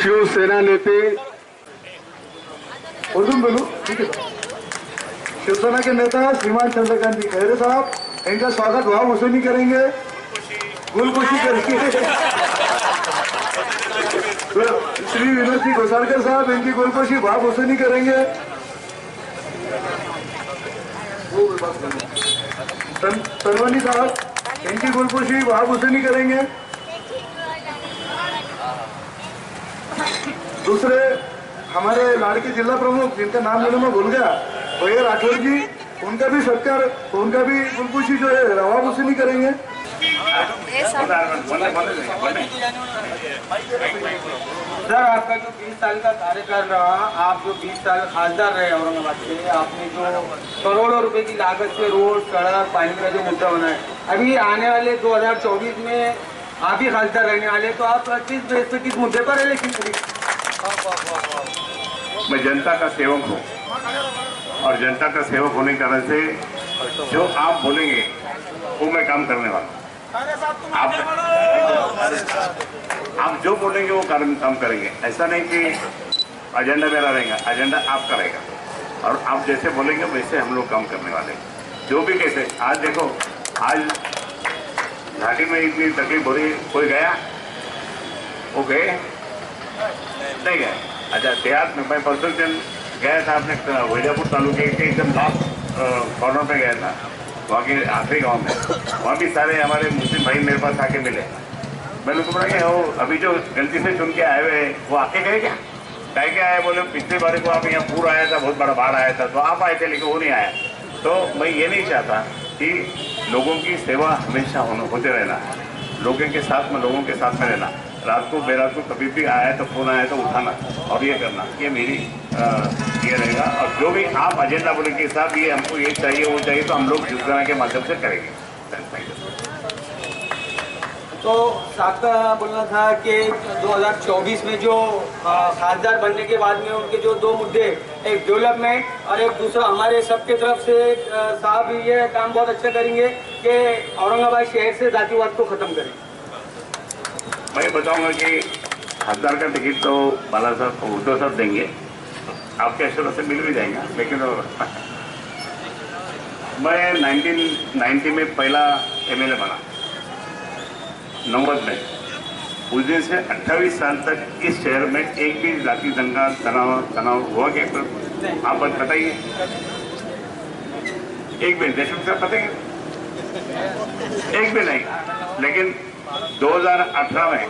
शिवसेना नेते बोलू ठीक है। शिवसेना के नेता श्रीमान चंद्रकांत खैरे साहब, इनका स्वागत भाव वसूली करेंगे, गुलकुशी करेंगे। श्री विनोद जी घोसालकर साहब, इनकी गुलकुशी भाव वसूली करेंगे। तनवानी साहब, इनकी गुलकुशी भाव वसूली करेंगे। दूसरे हमारे लाड़के जिला प्रमुख, जिनका नाम लेने में भूल गया, भैया राठौर जी, उनका भी सत्कार, उनका भी गुलकुशी जो है रवा वसूली करेंगे। सर, आपका जो 20 साल का कार्यकाल रहा, आप जो 20 साल खासदार रहे औरंगाबाद से, आपने जो करोड़ों रुपए की लागत से रोड, सड़क, पानी का जो मुद्दा बना है, अभी आने वाले 2024 में आप ही खासदार रहने वाले, तो आप किस मुद्दे पर इलेक्शन करेंगे? मैं जनता का सेवक हूँ और जनता का सेवक होने के कारण से जो आप बोलेंगे वो मैं काम करने वाला हूँ। आप जो बोलेंगे वो काम करेंगे। ऐसा नहीं कि एजेंडा मेरा रहेगा, एजेंडा आपका रहेगा और आप जैसे बोलेंगे वैसे हम लोग काम करने वाले हैं। जो भी कैसे, आज देखो, आज घाटी में इतनी तकलीफ हो रही, कोई गया? वो गए नहीं गए? अच्छा, देहात में मैं परसों दिन गया था, अपने वैजापुर तालुके के एकदम लास्ट कॉर्नर पे गया था, वहाँ के आखिरी गांव में। वहाँ भी सारे हमारे मुस्लिम भाई मेरे पास आके मिले। मैंने तो बोला कि वो अभी जो गलती से चुन के आए हुए वो आके गए क्या? कह के आए? बोले पिछली बार को आप यहाँ पूरा आया था, बहुत बड़ा बाढ़ आया था, तो आप आए थे लेकिन वो नहीं आया। तो मैं ये नहीं चाहता कि लोगों की सेवा हमेशा होते रहना, लोगों के साथ में रहना। रात को बेरात को कभी भी आया तो फोन आया तो उठाना और ये करना, ये मेरी ये रहेगा। और जो भी आप एजेंडा बोले कि साहब ये हमको ये चाहिए वो चाहिए, तो हम लोग शिवसेना के माध्यम से करेंगे। तो आपका बोलना था कि 2024 में जो खासदार बनने के बाद में उनके जो दो मुद्दे, एक डेवलपमेंट और एक दूसरा हमारे सबके तरफ से साहब ये काम बहुत अच्छा करेंगे कि औरंगाबाद शहर से जातिवाद को खत्म करेंगे। मैं बताऊंगा कि खासदार का टिकट तो बाला साहब उद्धव साहब देंगे, आपके आशीर्वाद से मिल भी जाएगा। लेकिन मैं 1990 में पहला MLA बना, 90 में। उस दिन से 28 साल तक इस शहर में एक भी जाति दंगा तनाव हुआ क्या? आप बात बताइए, एक भी देशमुख साहब बताइए, एक भी नहीं। लेकिन 2018 में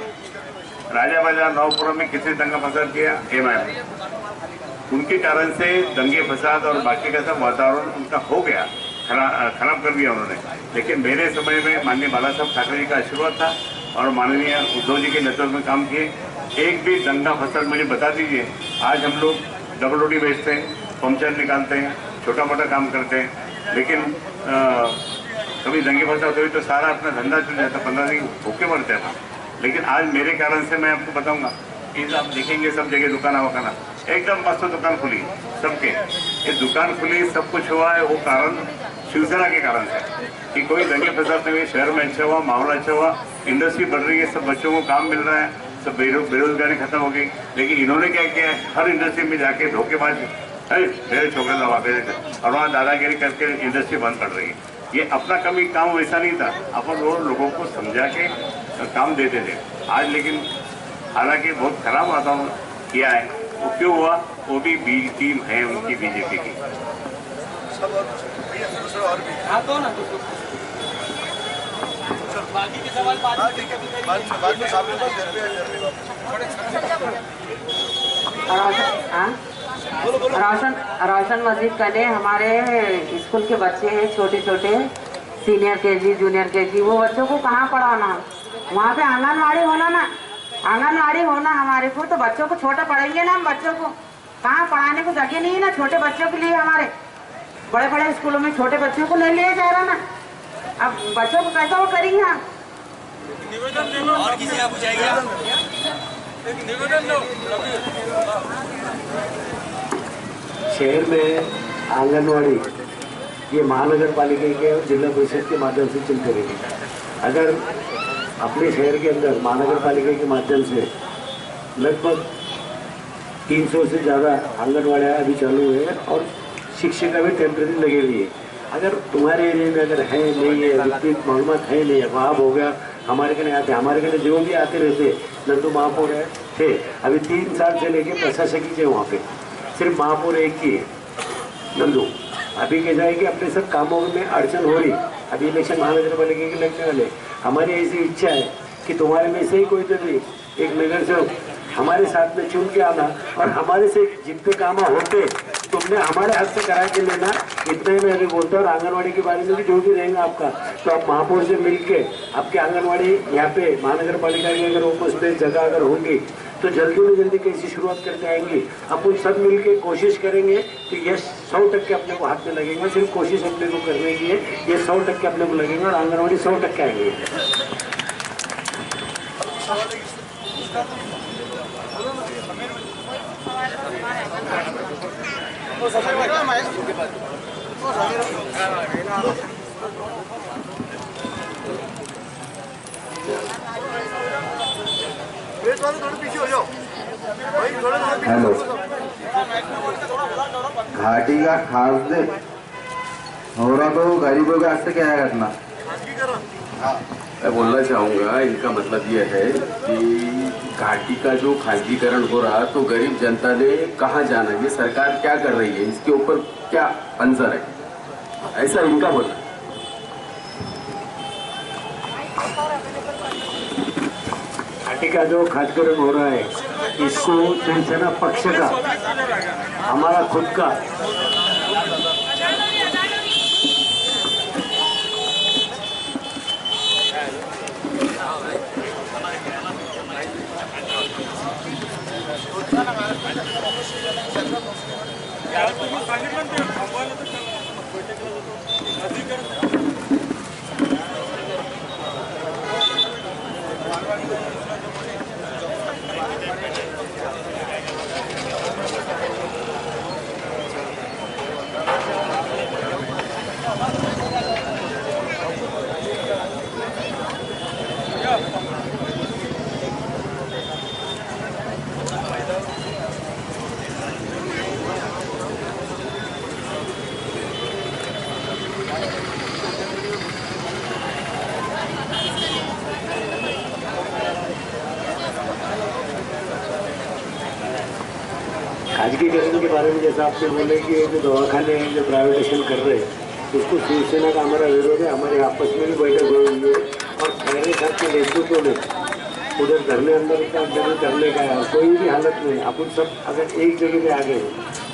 राजा बाजार नवपुरा में किसी दंगा फसाद किया? MIM। उनके कारण से दंगे फसाद और बाकी का सब वातावरण उनका हो गया, खराब कर दिया उन्होंने। लेकिन मेरे समय में माननीय बाला साहब ठाकरे जी का आशीर्वाद था और माननीय उद्धव जी के नेतृत्व में काम किए। एक भी दंगा फसाद मुझे बता दीजिए। आज हम लोग डबल रोटी बेचते हैं, पंचर निकालते हैं, छोटा मोटा काम करते हैं, लेकिन कभी दंगे फसाद हुई तो सारा अपना धंधा चल जाता, 15 दिन भूखे मरते हैं। लेकिन आज मेरे कारण से मैं आपको बताऊंगा कि आप देखेंगे सब जगह दुकाना वकाना एकदम मस्त दुकान खुली सबके। ये दुकान खुली, सब कुछ हुआ है, वो कारण शिवसेना के कारण से कि कोई दंगे फसाद नहीं हुए, शहर में अच्छा हुआ, माहौल अच्छा हुआ, इंडस्ट्री बढ़ रही है, सब बच्चों को काम मिल रहा है, सब बेरोजगारी खत्म हो गई। लेकिन इन्होंने क्या किया, हर इंडस्ट्री में जाके धोखेबाज मेरे छोकरे और वहाँ दादागिरी करके इंडस्ट्री बंद पड़ रही है। ये अपना कभी काम वैसा नहीं था, अपन लोगों को समझा के काम देते थे। आज लेकिन हालांकि बहुत खराब वातावरण किया है, वो क्यों हुआ? वो भी बी टीम है उनकी, बीजेपी की। रोशन मस्जिद कने हमारे स्कूल के बच्चे हैं, छोटे छोटे सीनियर KG जूनियर KG, वो बच्चों को कहाँ पढ़ाना? वहाँ पे आंगनवाड़ी होना ना, आंगनवाड़ी होना हमारे को, तो बच्चों को छोटा पढ़ेंगे ना हम। बच्चों को कहाँ पढ़ाने को जगह नहीं है ना, छोटे बच्चों के लिए। हमारे बड़े बड़े स्कूलों में छोटे बच्चों को नहीं लिया जा रहा ना, अब बच्चों को कैसा वो करेंगे आप? और किसी आप पूछाएंगे शहर में आंगनवाड़ी ये महानगर पालिका के और जिला परिषद के माध्यम से चलते रहेगी। अगर अपने शहर के अंदर महानगर पालिका के माध्यम से लगभग 300 से ज़्यादा आंगनवाड़ियाँ अभी चालू है और शिक्षिका भी टेम्परेरी लगे हुई है। अगर तुम्हारे एरिया में अगर है नहीं है, विपरीत मालूमात है नहीं है, वहाँ हो गया, हमारे कने आते, हमारे कने जो भी आते रहते नंदू महापौर है थे, अभी 3 साल से लेके प्रशासक ही थे वहाँ पे, सिर्फ महापौर एक ही है नंदू। अभी कैसा है कि अपने सब कामों में अड़चन हो रही, अभी इलेक्शन महानगर पालिका के लगने वाले। हमारी ऐसी इच्छा है कि तुम्हारे में से ही कोई तो भी एक नगर सेवक हमारे साथ में चुन के आना और हमारे से जितने काम होते तुमने हमारे हाथ से करा के लेना, इतना ही मैं अभी बोलता हूँ। और आंगनवाड़ी के बारे में भी जो भी रहेगा आपका, तो आप महापौर से मिलके आपके आंगनवाड़ी यहाँ पे महानगर पालिका की अगर ओपन स्पेस जगह अगर होंगी तो जल्दी में जल्दी कैसी शुरुआत करते आएंगी। अपन सब मिलके कोशिश करेंगे कि ये 100% अपने को हाथ में लगेगा। सिर्फ कोशिश अपने को करने की है, ये 100% अपने को लगेगा और आंगनवाड़ी 100% आएंगे। हेलो, घाटी का खास दे हो रहा तो गरीबों के हाथ से क्या करना। मैं बोलना चाहूँगा, इनका मतलब ये है कि घाटी का जो खासगीकरण हो रहा तो गरीब जनता ने कहाँ जाना, ये सरकार क्या कर रही है, इसके ऊपर क्या अंसर है, ऐसा इनका बोलना। घाटी का जो खासगीकरण हो रहा है इसको शिवसेना पक्ष का, हमारा खुद का खासगीकरण के बारे में जैसा आपने बोले कि ये जो दवाखाने हैं जो प्राइवेटाइजेशन कर रहे हैं उसको शिवसेना का हमारा विरोध है। हमारे आपस में भी बैठक हुई है और खैरे साहब के नेतृत्व में उधर धरने अंदर का करने का है। कोई भी हालत में अपन सब अगर एक जगह पे आ गए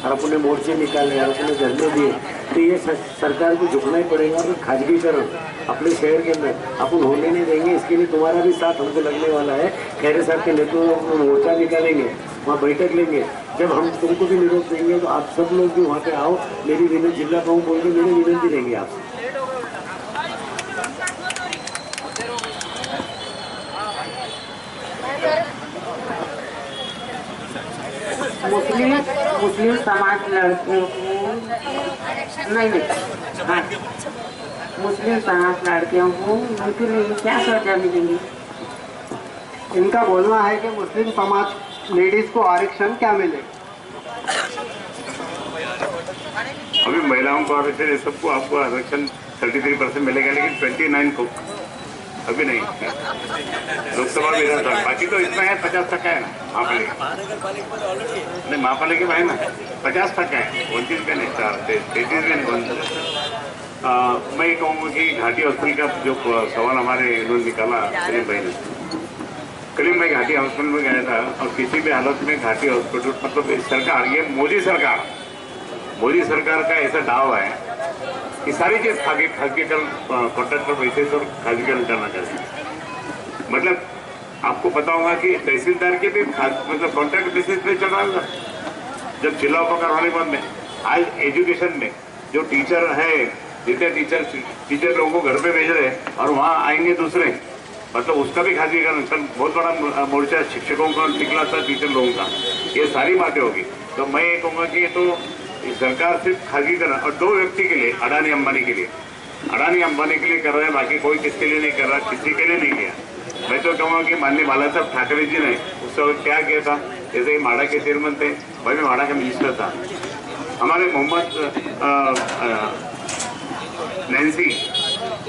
और अपने मोर्चे निकाले और अपने धरने दिए तो ये सरकार को झुकना ही पड़ेगा। और खासगीकरण अपने शहर के अंदर अपन होने नहीं देंगे। इसके लिए तुम्हारा भी साथ हमको लगने वाला है। खैरे साहब के नेतृत्व में मोर्चा निकालेंगे, वहाँ बैठक लेंगे। जब हम तुमको भी विरोध देंगे तो आप सब लोग भी वहाँ पे आओ। मेरी विनती, जिला प्रमुख बोल के मेरी विनती रहेंगी आपसे। मुस्लिम समाज लड़कियों को नहीं हाँ, मुस्लिम समाज लड़कियों को उनके लिए क्या सुविधा मिलेंगी? इनका बोलना है कि मुस्लिम समाज लेडीज को आरक्षण क्या मिले। अभी महिलाओं को आरक्षण, सबको आपको आरक्षण 33% मिलेगा, लेकिन 29 को अभी नहीं। लोकसभा विधानसभा बाकी तो इतना है, 50% है ना महापालिका, नहीं महापालिका में है ना 50% है, 29 में नहीं, 33 में नहीं। मैं ये कहूँगा कि घाटी हॉस्पिटल का जो सवाल हमारे इन्होंने निकाला करीम भाई ने, करीम भाई घाटी हॉस्पिटल में गया था और किसी भी हालत में घाटी हॉस्पिटल, मतलब सरकार, ये मोदी सरकार का ऐसा दावा है कि सारी चीज खासगीकरण कॉन्ट्रैक्टर बेसिस और खासगीकरण करना चाहते हैं। मतलब आपको पता होगा कि तहसीलदार के भी मतलब कॉन्ट्रैक्ट बेसिस पे चल रहा होगा। जब जिला उपकर होने के बाद में आज एजुकेशन में जो टीचर है, जितने टीचर लोगों को घर पे भेज रहे हैं और वहाँ आएंगे दूसरे, मतलब उसका भी खासगीकरण, कल बहुत बड़ा मोर्चा शिक्षकों का निकला था, टीचर लोगों का, ये सारी बातें होगी। तो मैं ये कहूँगा कि ये तो सरकार सिर्फ खासगीकरण और 2 व्यक्ति के लिए, अडानी अंबानी के लिए कर रहे हैं, बाकी कोई किसके लिए नहीं कर रहा, किसी के लिए नहीं किया। मैं तो कहूँगा कि माननीय बाला साहब ठाकरे जी ने उस वक्त क्या किया था, जैसे ही माड़ा के चेयरमैन थे, भाई मैं माड़ा का मिनिस्टर था, हमारे मोहम्मद नैन्सी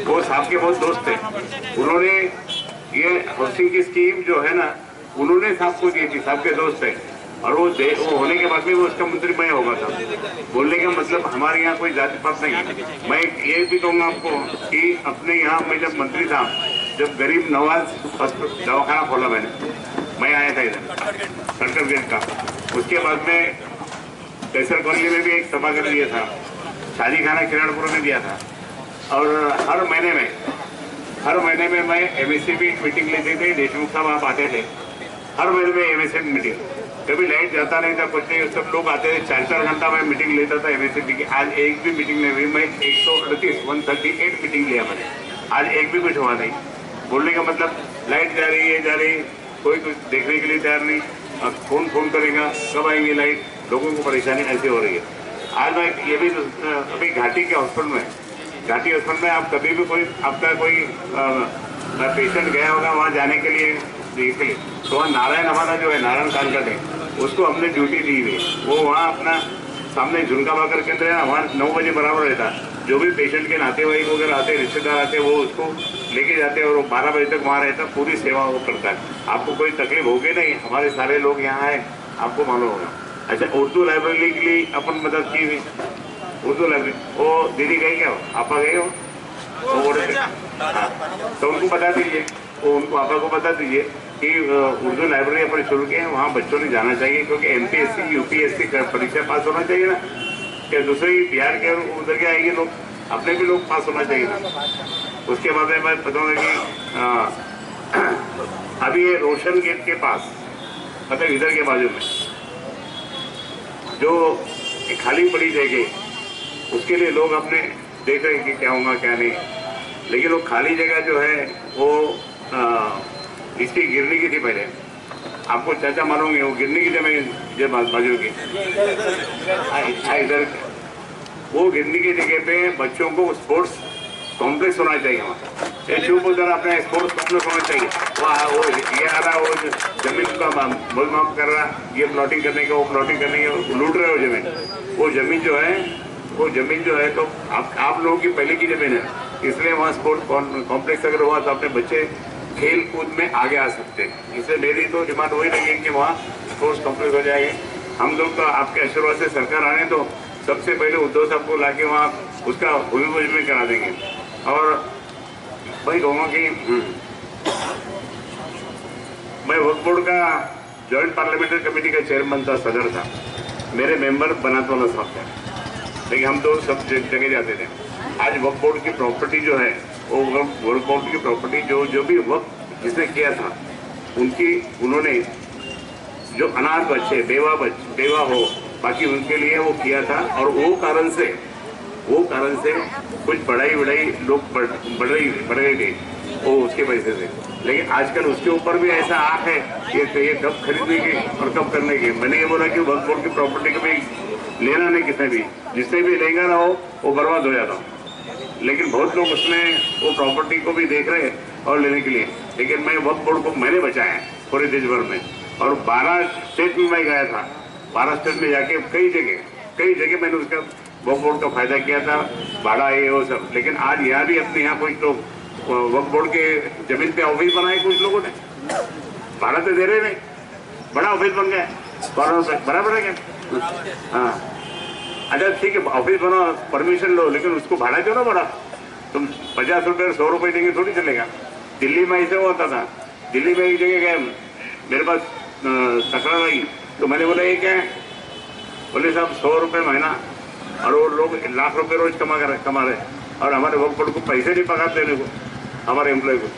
वो साहब के बहुत दोस्त थे, उन्होंने ये हाउसिंग की स्कीम जो है ना उन्होंने साहब को दी थी, साहब के दोस्त थे, और वो होने के बाद में वो उसका मंत्री मैं होगा था। बोलने का मतलब हमारे यहाँ कोई जाति पात नहीं है। मैं ये भी कहूँगा आपको कि अपने यहाँ मैं जब मंत्री था, जब गरीब नवाज दवाखाना खोला मैं आया था इधर सड़कर गेट का, उसके बाद में कैसर कॉलोनी में भी एक सभागार दिया था, शादी खाना किरणपुर में दिया था, और हर महीने में मैं एमएससीबी मीटिंग लेते थे, देशमुख साहब आप आते थे, हर महीने में एमएससीबी मीटिंग, कभी लाइट जाता नहीं था, कुछ नहीं, सब लोग आते थे, 4-4 घंटा मैं मीटिंग लेता था एमएससीबी की। आज एक भी मीटिंग नहीं हुई, मैं 138 मीटिंग लिया मैंने, आज एक भी कुछ हुआ नहीं। बोलने का मतलब लाइट जा रही, कोई कुछ देखने के लिए तैयार नहीं, अब फोन करेगा कब आएंगे लाइट, लोगों को परेशानी ऐसे हो रही है। आज मैं ये भी अभी घाटी के हॉस्पिटल में आप कभी भी आपका कोई पेशेंट गया होगा वहाँ जाने के लिए देख ले, तो वहाँ नारायण हमारा जो है नारायण कालकट है, उसको हमने ड्यूटी दी हुई, वो वहाँ अपना सामने झुनका बाकर केंद्र है ना, वहाँ 9 बजे बराबर रहता, जो भी पेशेंट के नातेवाईक वगैरह आते, रिश्तेदार आते, वो उसको लेके जाते हैं और वो 12 बजे तक वहाँ रहता, पूरी सेवा वो करता है। आपको कोई तकलीफ होगी नहीं, हमारे सारे लोग यहाँ आए, आपको मालूम होगा। अच्छा, उर्दू लाइब्रेरी के लिए अपन मदद की हुई, उर्दू लाइब्रेरी, वो दीदी गई क्या, आपा गए हो, तो उनको बता दीजिए, उनको आपा को बता दीजिए कि उर्दू लाइब्रेरी अपन शुरू किए हैं, वहाँ बच्चों ने जाना चाहिए, क्योंकि एमपीएससी यूपीएससी परीक्षा पास होना चाहिए ना, क्या दूसरे बिहार के उधर के आएंगे लोग, अपने भी लोग पास होना चाहिए ना। उसके बाद में मैं बताऊँगा कि अभी ये रोशन गेट के पास, मतलब इधर के बाजू में जो खाली पड़ी जगह, उसके लिए लोग अपने देख रहे हैं कि क्या होगा क्या नहीं, लेकिन वो खाली जगह जो है वो इसकी गिरनी की थी पहले, आपको चाचा मानोगे, वो गिरनी की जमीन जो बाजू की इधर, वो गिरनी की जगह पे बच्चों को स्पोर्ट्स कॉम्प्लेक्स होना चाहिए, वहाँ शिवपुर अपने स्पोर्ट्स कॉम्प्लेक्स होना चाहिए। वो ये आ रहा, वो जमीन का मोल माप कर रहा, ये प्लॉटिंग करने का, वो प्लॉटिंग करने का, लूट रहे हो जमीन, वो जमीन जो है तो आप लोगों की पहले की जमीन है, इसलिए वहाँ स्पोर्ट्स कॉम्प्लेक्स अगर हुआ तो अपने बच्चे खेल कूद में आगे आ सकते हैं। इसलिए मेरी तो डिमांड वही रहेगी कि वहाँ स्पोर्ट्स कॉम्प्लेक्स हो जाएंगे। हम लोग तो आपके आशीर्वाद से सरकार आने तो सबसे पहले उद्धव साहब को लाके वहाँ उसका भूमि पूजन में करा देंगे। और भाई कहूँगा कि मैं वक्फ बोर्ड का जॉइंट पार्लियामेंट्री कमेटी का चेयरमैन था, सदर था, मेरे मेंबर बनातवाला साहब थे, लेकिन हम तो सब जगह जाते थे। आज वक्फ बोर्ड की प्रॉपर्टी जो है, वो वक्फ बोर्ड की प्रॉपर्टी जो भी वक्त जिसने किया था, उन्होंने जो अनाथ बच्चे, बेवा हो, बाकी उनके लिए वो किया था, और वो कारण से कुछ बढ़ाई लोग बढ़ गए थे वो उसके पैसे से। लेकिन आजकल उसके ऊपर भी ऐसा आँख है कि ये कब खरीदने के और कब करने के। मैंने ये बोला कि वक्फ बोर्ड की प्रॉपर्टी को भी लेना नहीं, जिसने भी लेगा ना वो बर्बाद हो जाता। लेकिन बहुत लोग उसमें वो प्रॉपर्टी को भी देख रहे हैं और लेने के लिए। लेकिन मैं वक्फ बोर्ड को मैंने बचाया है पूरे देश भर में, और 12 स्टेट में मैं गया था। 12 स्टेट में जाके कई जगह मैंने उसका वक्फ बोर्ड का फायदा किया था, भाड़ा ये वो सब। लेकिन आज यहाँ भी अपने यहाँ कुछ लोग वक्फ बोर्ड के जमीन पे ऑफिस बनाए, कुछ लोगों ने भाड़ा तो दे रहे नहीं, बड़ा ऑफिस बन गया, बराबर है क्या? हाँ, अच्छा ठीक है, ऑफिस बनाओ, परमिशन लो, लेकिन उसको भाड़ा क्यों ना बढ़ा? तुम 50 रुपये 100 रुपये देंगे थोड़ी चलेगा। दिल्ली में ऐसे होता था। दिल्ली में एक जगह गए, मेरे पास तकरार आई, तो मैंने बोला ये क्या है? बोले साहब 100 रुपये महीना, और वो लोग लाख रुपए रोज कमा रहे, और हमारे वक्फ बोर्ड को पैसे नहीं पगार देने को, हमारे एम्प्लॉय को।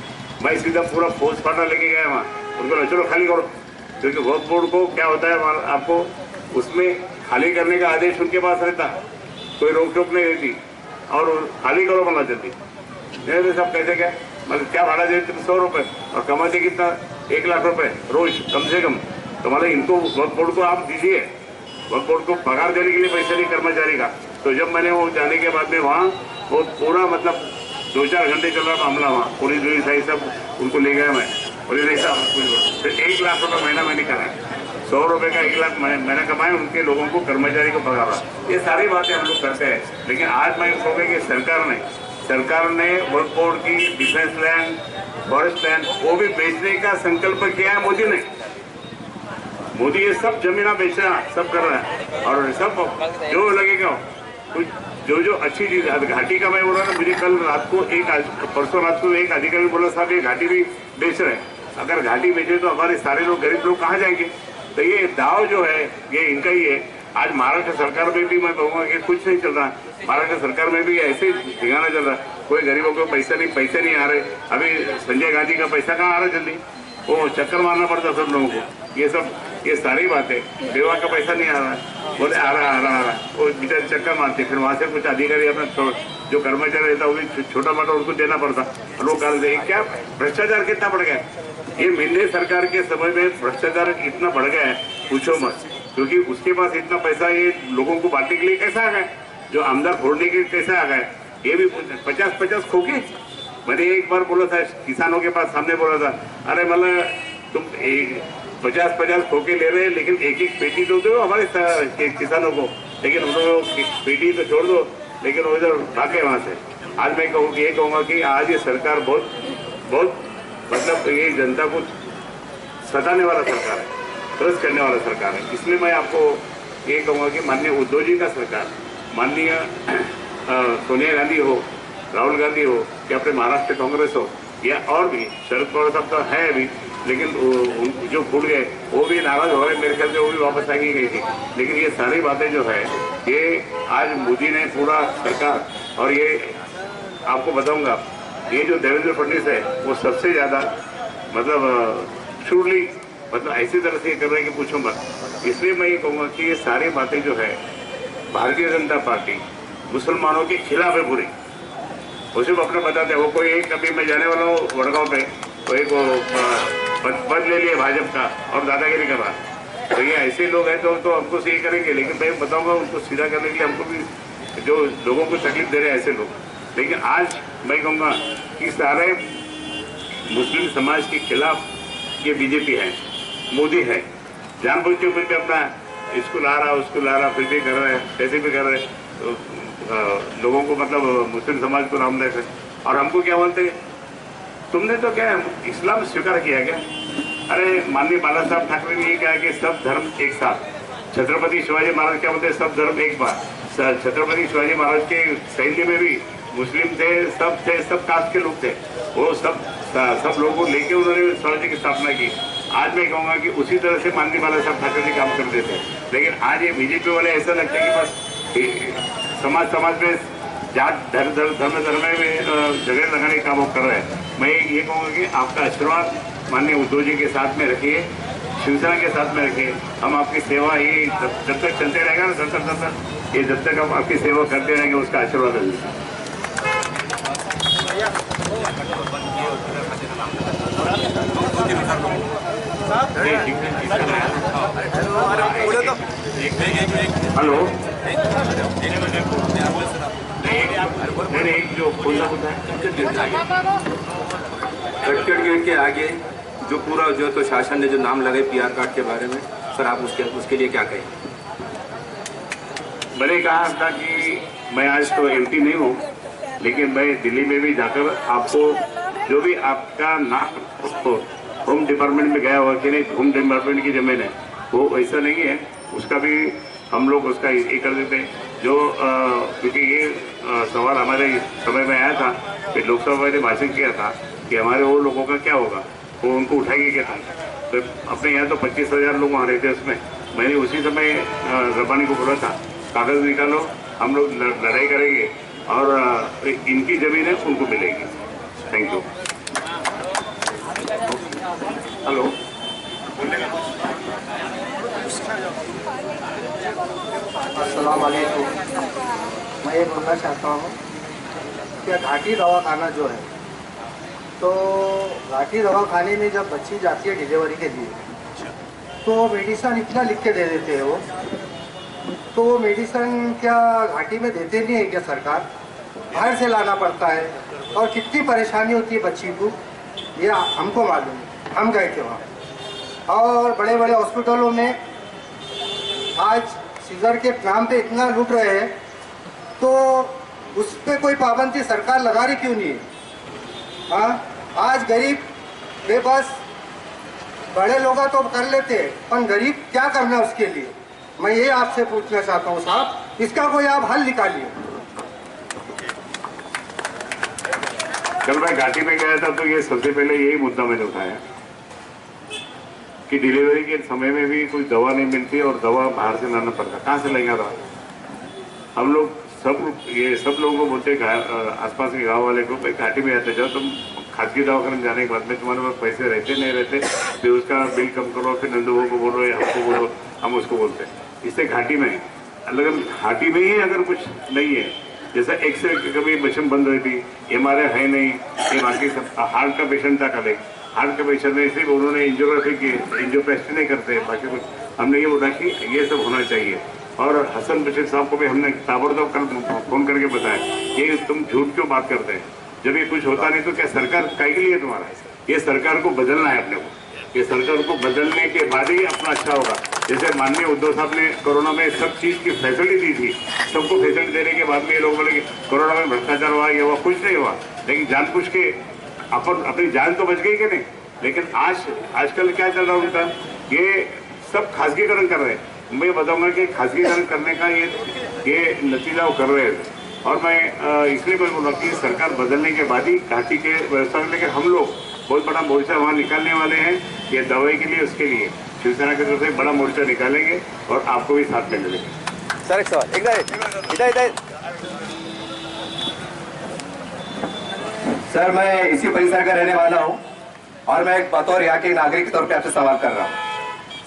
मैं सीधा पूरा फौज फाटा लेके गया वहाँ, उनको चलो खाली करो, क्योंकि वक्फ बोर्ड को क्या होता है, आपको उसमें खाली करने का आदेश उनके पास रहता, कोई रोक टोक नहीं रहती, और खाली करो बोलना जल्दी। नहीं सब कैसे क्या, मतलब क्या भाड़ा देते 100 रुपये, और कमाते कितना 1 लाख रुपए रोज कम से कम। तो मतलब इनको वक्फ बोर्ड को आप दीजिए, वक्त बोर्ड को पगार देने के लिए पैसे नहीं कर्मचारी का। तो जब मैंने वो जाने के बाद में वहाँ वो पूरा मतलब 2-4 घंटे चल रहा मामला, वहाँ पुलिस आई सब उनको ले गया मैं, पुलिस नहीं साहब फिर 1 लाख रुपये महीना मैंने कराया, 100 रुपये का 1 लाख मैंने कमाए, उनके लोगों को कर्मचारी को पगारा। ये सारी बातें हम लोग करते हैं। लेकिन आज मैं कहूँगा कि सरकार ने वर्क बोर्ड की डिफेंस लैंड, फॉरेस्ट लैंड वो भी बेचने का संकल्प किया है मोदी ने। मोदी ये सब जमीना बेचना सब कर रहा है और सब जो लगेगा कुछ जो अच्छी चीज घाटी का मैं बोल रहा था। मुझे कल रात को परसों रात को एक अधिकारी बोला साहब ये घाटी भी बेच रहे हैं, अगर घाटी बेचे तो हमारे सारे लोग गरीब लोग कहाँ जाएंगे। तो ये दाव जो है ये इनका ही है। आज महाराष्ट्र सरकार में भी मैं कहूँगा कि कुछ नहीं चल रहा, महाराष्ट्र सरकार में भी ऐसे ही ठिकाना चल रहा, कोई गरीबों को पैसे नहीं आ रहे। अभी संजय गांधी का पैसा कहाँ आ रहा जल्दी, वो चक्कर मारना पड़ता सब लोगों को। ये सारी बातें, बेवा का पैसा नहीं आ रहा, बोले आ रहा वो बेचारे चक्कर मारते, फिर वहाँ से कुछ अधिकारी अपना जो कर्मचारी रहता वो भी छोटा मोटा उनको देना पड़ता, लोग कर दे। क्या भ्रष्टाचार कितना बढ़ गया है। ये मिलने सरकार के समय में भ्रष्टाचार इतना बढ़ गया है पूछो मत, क्योंकि उसके पास इतना पैसा ये लोगों को बांटने के लिए कैसा आ गया, जो आमदार फोड़ने के लिए कैसे आ गए। ये भी 50-50 खोके। मैंने एक बार बोला था किसानों के पास सामने बोला था, अरे मतलब तुम 50-50 खोके ले रहे हैं लेकिन एक पेटी तो दो हमारे किसानों को, लेकिन उन्होंने पेटी तो छोड़ दो, लेकिन वो इधर भागे वहाँ से। आज मैं कहूँगा कि आज ये सरकार बहुत मतलब ये जनता को सताने वाला सरकार है, त्रस्त करने वाला सरकार है। इसलिए मैं आपको ये कहूँगा कि माननीय उद्धव जी का सरकार, माननीय सोनिया गांधी हो, राहुल गांधी हो या अपने महाराष्ट्र कांग्रेस हो या और भी शरद पवार साहब तो है अभी, लेकिन जो फूट गए वो भी नाराज हो रहे, मेरे ख्याल से वो भी वापस आएंगी गई थी। लेकिन ये सारी बातें जो है ये आज मोदी ने पूरा सरकार, और ये आपको बताऊंगा ये जो देवेंद्र फडणवीस है वो सबसे ज़्यादा मतलब शूरली मतलब ऐसी तरह से ये कर रहे हैं कि पूछो मत। इसलिए मैं ये कहूँगा कि ये सारी बातें जो है भारतीय जनता पार्टी मुसलमानों के खिलाफ है पूरी। वो सिर्फ अपने बताते हैं, वो कोई एक अभी मैं जाने वाला हूँ वडगांव पे, वो एक पद ले लिए भाजपा का और दादागिरी कर रहा। तो ये ऐसे लोग हैं तो हमको सही करेंगे, लेकिन मैं बताऊंगा उनको सीधा करने के लिए हमको भी जो लोगों को तकलीफ दे रहे हैं ऐसे लोग। लेकिन आज मैं कहूँगा कि सारे मुस्लिम समाज के खिलाफ ये बीजेपी है, मोदी है, जानबूझ के फिर भी अपना स्कूल आ रहा फिर भी कर रहे हैं, कैसे भी कर रहे हैं तो लोगों को मतलब मुस्लिम समाज को नाम दे। और हमको क्या बोलते हैं, तुमने तो क्या इस्लाम स्वीकार किया क्या। अरे माननीय बाला साहब ठाकरे ने ये कहा कि सब धर्म एक साथ। छत्रपति शिवाजी महाराज क्या बोलते हैं, सब धर्म एक बार। छत्रपति शिवाजी महाराज के सैन्य में भी मुस्लिम थे, सब कास्ट के लोग थे, वो सब लोगों को लेके उन्होंने स्वराज्य की स्थापना की। आज मैं कहूँगा कि उसी तरह से माननीय बाला साहब ठाकरे जी काम करते थे। लेकिन आज ये बीजेपी वाले ऐसा लगता है कि बस समाज में जात धर्म में झगड़े लगाने का काम कर रहे हैं। मैं ये कहूँगा कि आपका आशीर्वाद माननीय उद्धव जी के साथ में रखिए, शिवसेना के साथ में रखिए। हम आपकी सेवा ये जब तक चलते रहेगा ना, जब तक हम आपकी सेवा करते रहेंगे उसका आशीर्वाद रहेगा। हेलो, एक जो कटकट गेट के आगे जो पूरा जो तो शासन ने जो नाम लगाए PR कार्ड के बारे में, सर आप उसके लिए क्या कहें। मैंने कहा था कि मैं आज तो MP नहीं हूँ, लेकिन मैं दिल्ली में भी जाकर आपको जो भी आपका नाम होम डिपार्टमेंट में गया हुआ कि नहीं, होम डिपार्टमेंट की जमीन है वो ऐसा नहीं है, उसका भी हम लोग उसका ये कर देते हैं। जो क्योंकि ये सवाल हमारे समय में आया था, फिर लोकसभा में भाषण किया था कि हमारे वो लोगों का क्या होगा, वो उनको उठाएंगे क्या था। तो अपने यहाँ तो 25,000 लोग वहाँ रहते हैं, उसमें मैंने उसी समय रबानी को बोला था कागज़ निकालो, हम लोग लड़ाई करेंगे और इनकी ज़मीन है उनको मिलेगी। Thank you. हेलो, अस्सलाम वालेकुम। मैं ये बोलना चाहता हूँ कि घाटी दवाखाना जो है, तो घाटी दवाखाने में जब बच्ची जाती है डिलीवरी के लिए तो मेडिसिन इतना लिख के दे देते हैं वो तो वो मेडिसिन क्या घाटी में देते नहीं है क्या सरकार? बाहर से लाना पड़ता है और कितनी परेशानी होती है बच्ची को, ये हमको मालूम है, हम गए थे वहाँ। और बड़े बड़े हॉस्पिटलों में आज सीजर के नाम पे इतना लूट रहे हैं, तो उस पर कोई पाबंदी सरकार लगा रही क्यों नहीं है? हाँ, आज गरीब बेबस, बड़े लोग तो कर लेते हैं, पर गरीब क्या करना है उसके लिए? मैं ये आपसे पूछना चाहता हूँ साहब, इसका कोई आप हल निकालिए। कल मैं घाटी में गया था तो ये सबसे पहले यही मुद्दा मैंने उठाया कि डिलीवरी के समय में भी कोई दवा नहीं मिलती और दवा बाहर से लाना पड़ता, कहाँ से लेगा दवा? हम लोग सब लोगों को बोलते आसपास के गांव वाले को भाई घाटी में आते जाओ, तुम खासगी दवाखाने जाने के बाद में तुम्हारे पास पैसे रहते नहीं रहते, फिर उसका बिल कम करो, फिर नंदुओं को बोलो या हमको बोलो, हम उसको बोलते हैं। इससे घाटी में अगर घाटी में ही अगर कुछ नहीं है, जैसा एक्सरे कभी मशीन बंद रहती, MRI है नहीं, ये बाकी सब हार्ट का पेशेंट था, कल हार्ट का पेशेंट में सिर्फ उन्होंने एंजियोग्राफी की, एंजियोप्लास्टी नहीं करते, बाकी कुछ हमने ये बोला कि ये सब होना चाहिए। और हसन बशीर साहब को भी हमने ताबड़तोड़ कल फोन करके बताया कि तुम झूठ क्यों बात करते हैं, जब ये कुछ होता नहीं तो क्या सरकार काय के लिए तुम्हारा? ये सरकार को बदलना है अपने को, ये सरकार को बदलने के बाद ही अपना अच्छा होगा। जैसे माननीय उद्धव साहब ने कोरोना में सब चीज़ की फैसिलिटी दी थी, सबको फैसिलिटी देने के बाद में ये लोग बोले कि कोरोना में भ्रष्टाचार हुआ, ये हुआ, कुछ नहीं हुआ, लेकिन जानबूझ के अपनी जान तो बच गई कि नहीं? लेकिन आजकल क्या चल रहा है उनका, ये सब खासगीकरण कर रहे हैं। मैं बताऊंगा कि खासगीकरण करने का ये नतीजा वो कर रहे हैं। और मैं इसलिए मैं बोल रहा हूँ कि सरकार बदलने के बाद ही घाटी के व्यवस्था में, लेकिन हम लोग बहुत बड़ा मोर्चा वहाँ निकालने वाले हैं, ये दवाई के लिए, उसके लिए शिवसेना की तरफ से बड़ा मोर्चा निकालेंगे और आपको भी साथ में मिलेंगे। सर एक सवाल, इधर सर, मैं इसी परिसर का रहने वाला हूँ और मैं एक बतौर यहाँ के नागरिक के तौर पे आपसे सवाल कर रहा हूँ।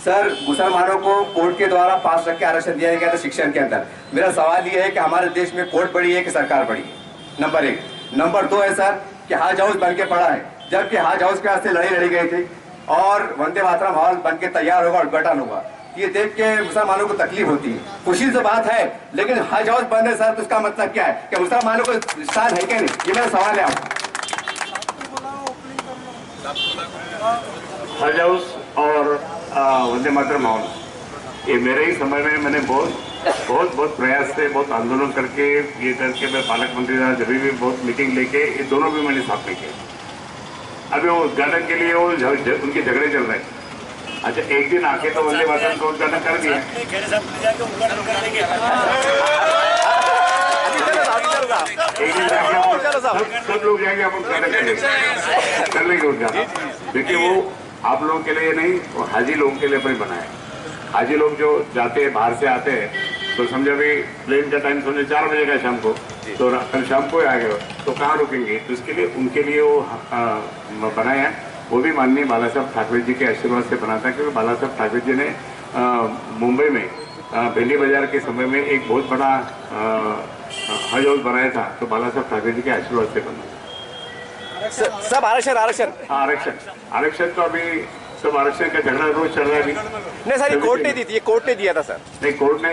सर, मुसलमानों को कोर्ट के द्वारा 5% आरक्षण दिया गया था शिक्षण के अंदर। मेरा सवाल ये है कि हमारे देश में कोर्ट बड़ी है कि सरकार बड़ी है? नंबर 1। नंबर 2 है सर कि हाज हाउस बन के पड़ा है, जबकि हाज हाउस के वास्ते लड़ी लड़ी गई थी और वंदे मातरम हॉल बन के तैयार होगा, उद्घाटन होगा। ये देख के मुसलमानों को तकलीफ होती है, खुशी से बात है, लेकिन हज हाउस बंद है सर, तो उसका मतलब क्या है कि मुसलमानों को शान है क्या नहीं? ये मेरा सवाल है आपको। हज हाउस और वंदे मातरम हॉल, ये मेरे ही समय में मैंने बहुत प्रयास से, बहुत आंदोलन करके, ये करके मैं पालक मंत्री था, जब भी बहुत मीटिंग लेके ये दोनों भी मैंने साथ में किए। अभी वो उद्घाटन के लिए वो उनके झगड़े चल रहे हैं। अच्छा, एक दिन आके तो वंदे मातरम को उद्घाटन कर दिया, सब लोग जाएंगे, आप उद्घाटन कर लेंगे उद्घाटन। देखिए, वो आप लोगों के लिए नहीं, वो हाजी लोगों के लिए अपने बनाए। हाजी लोग जो जाते हैं, बाहर से आते हैं, तो समझो भी प्लेन का टाइम समझो 4 बजे का शाम को, तो कल शाम को आ गए तो कहाँ रुकेंगे? तो उसके लिए उनके लिए वो बनाया है। वो भी माननीय बाला साहब ठाकरे जी के आशीर्वाद से बना था, क्योंकि बाला साहब ठाकरे जी ने मुंबई में भेंडी बाजार के समय में एक बहुत बड़ा हज हाउस बनाया था, तो बाला साहब ठाकरे जी के आशीर्वाद से बना। सब आरक्षण तो अभी सब आरक्षण का झगड़ा रोज चल रहा है। नहीं सर, ये कोर्ट ने दी थी, ये कोर्ट ने दिया था सर। नहीं, कोर्ट ने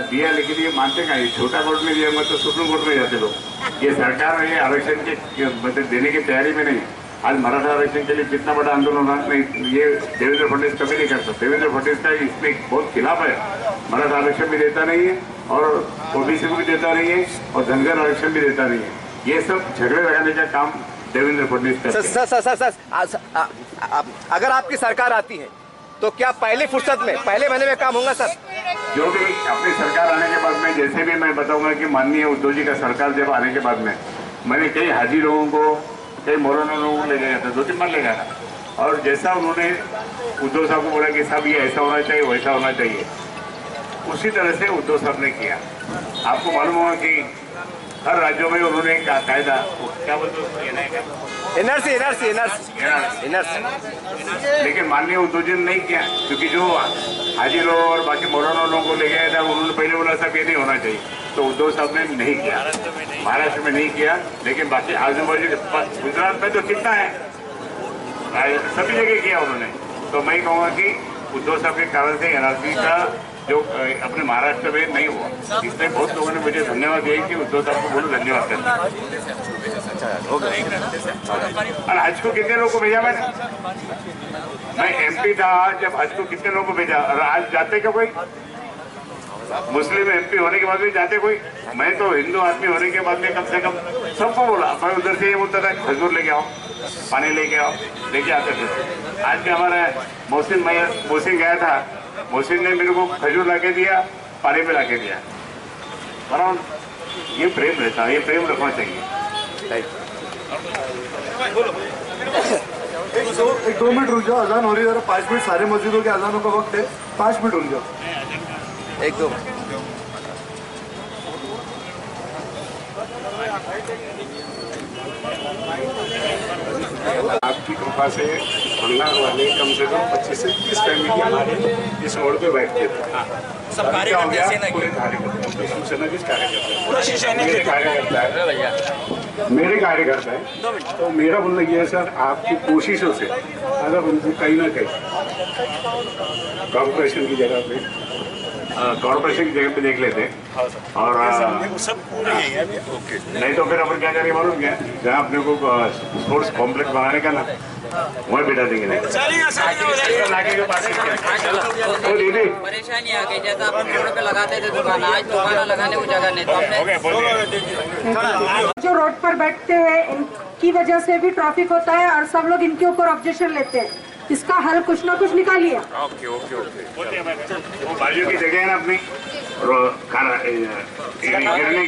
दिया, लेकिन ये मानते का छोटा कोर्ट में दिया, मतलब सुप्रीम कोर्ट में जाते लोग। ये सरकार ये आरक्षण के मतलब देने की तैयारी में नहीं। आज मराठा आरक्षण के लिए कितना बड़ा आंदोलन नहीं, ये देवेंद्र फडणवीस कभी नहीं करता। देवेंद्र फडणवीस का इसमें बहुत खिलाफ है, मराठा आरक्षण भी देता नहीं है और ओबीसी को भी देता नहीं है और धनगर आरक्षण भी देता नहीं है। ये सब झगड़े लगाने का काम देवेंद्र फडणवीस करते हैं। सर, अगर आपकी सरकार आती है तो क्या पहले फुर्सत में, पहले महीने में काम होगा सर? जो भी अपनी सरकार आने के बाद में, जैसे भी मैं बताऊंगा कि माननीय उद्धव जी का सरकार जब आने के बाद में, मैंने कई हाजी लोगों को, कई मौलाना लोगों को ले गया था, 2-3 बार ले गया था। और जैसा उन्होंने उद्धव साहब को बोला कि साहब ये ऐसा होना चाहिए, वैसा होना चाहिए, उसी तरह से उद्धव साहब ने किया। आपको मालूम होगा कि हर राज्यों में उन्होंने कायदा, क्या बोलते हैं, एनआरसी, लेकिन माननीय उद्धव जी ने नहीं किया, क्योंकि जो हाजी लोग और बाकी मौलाना लोगों को ले गया था, उन्होंने पहले बोला साहब ये नहीं होना चाहिए, तो उद्धव साहब ने नहीं किया, महाराष्ट्र में नहीं किया। लेकिन बाकी आजू बाजू गुजरात में तो कितना है, सभी जगह किया उन्होंने। तो मैं कहूँगा कि उद्धव साहब के कारण से एनआरसी का जो अपने महाराष्ट्र में नहीं हुआ। इसमें बहुत लोगों ने मुझे धन्यवाद दिया कि उद्धव साहब को बोलो धन्यवाद करना। और हज को कितने लोगों को भेजा मैं MP था जब हज को कितने लोगों को भेजा, और आज जाते क्या कोई? मुस्लिम MP होने के बाद भी जाते कोई? मैं तो हिंदू आदमी होने के बाद में कम से कम सबको बोला, मैं उधर से ये बोलता था खजूर लेके आओ, पानी लेके आओ, लेके आते थे। आज भी हमारा मोहसिन गया था, मोहसिन ने मेरे को खजूर ला के दिया, पानी में ला के दिया। बराबर ये प्रेम रहता है, ये प्रेम रखना चाहिए। एक दो मिनट रुक जाओ, अजान हो रही है, 5 मिनट सारे मस्जिदों के अजानों का वक्त है, 5 मिनट रुक जाओ। एक दो आपकी कृपा से भंगार वाले कम से कम 25 से 30 फैमिली हमारे इस रोड पे बैठते थे। सब कार्यकर्ता पूरे कार्यकर्ता शिवसेना के कार्यकर्ता है, मेरे कार्यकर्ता है। तो मेरा बोलना ये है सर, आपकी कोशिशों से अगर उनको कहीं ना कहीं कॉर्पोरेशन की जगह पे देख लेते और सब पूरे हैं नहीं तो फिर अपन क्या करेंगे मालूम क्या, जहाँ अपने को स्पोर्ट्स कॉम्प्लेक्स बनाने का ना, वहीं बिठा देंगे। नहीं दीदी परेशानी आ गई, जैसा अपन रोड पे लगाते थे दुकान, आज दुकान लगाने को जगह नहीं, तो हमने जो रोड पर बैठते हैं इनकी वजह से भी ट्रैफिक होता है और सब लोग इनके ऊपर ऑब्जेक्शन लेते हैं, इसका हल कुछ ना कुछ निकालिए। Okay okay okay. वो बाजू की जगह है ना अपनी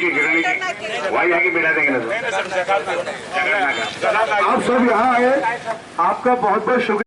गिरने की वही आके बिठा देंगे ना। आप सब यहाँ आए, आपका बहुत बहुत शुक्रिया।